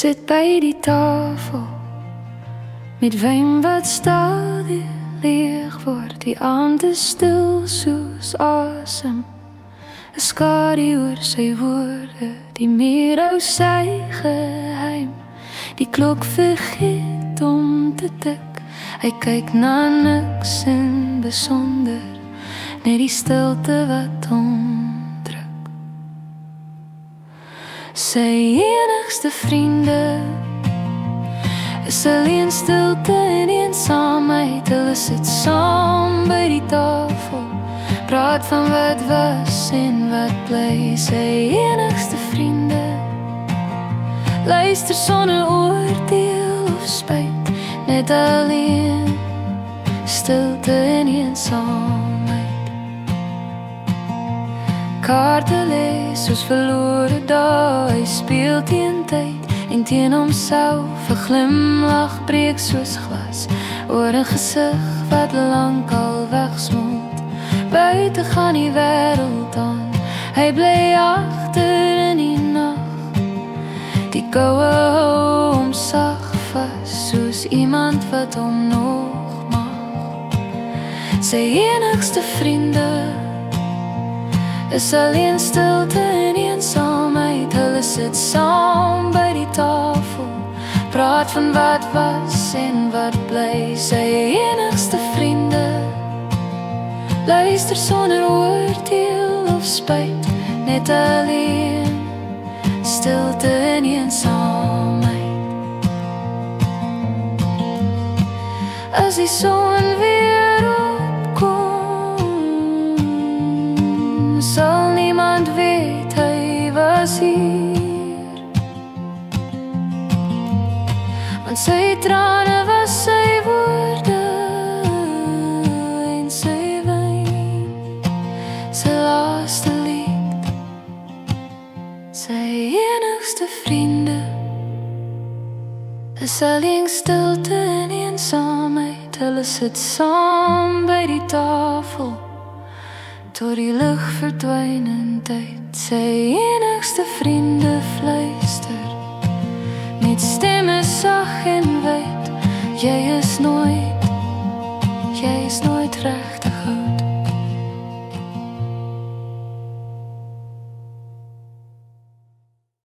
Sit by die tafel met wyn wat stadig leeg word. Die aand is stil soos asem, 'n skadu oor sy woorde. Die muur hou sy geheim, die klok vergeet om te tik. Hy kyk na niks in besonder, net die stilte wat hom druk. Sy enigste vriende is alleen stilte en eensaamheid. Hulle sit saam by die tafel, praat van wat was en wat bly. Sy enigste vriende luister sonder oordeel of spyt, net alleen stilte en eensaamheid. Kaarte lees soos verlore dae, hy speel teen tyd en teen homself. 'n glimlach breek soos glas oor 'n gesig wat lankal wegsmelt. Buite gaan die wêreld aan, hy bly agter in die nag. Die koue hou hom sag vas, soos iemand wat hom nog mag. Sy enigste vriende is alleen stilte en eensaamheid. Hulle sit saam by die tafel, praat van wat was en wat bly. Sy enigste vriende luister sonder oordeel of spyt, net alleen stilte en eensaamheid. As die son weer opkom, sal niemand weet hy was hier, want sy trane was sy woorde en sy wyn, sy laaste lied. Sy enigste vriende is alleen stilte en eensaamheid. Hulle sit saam by die tafel tot die lig verdwyn in tyd. Sy enigste vriende fluister met stemme sag en wyd, jy is nooit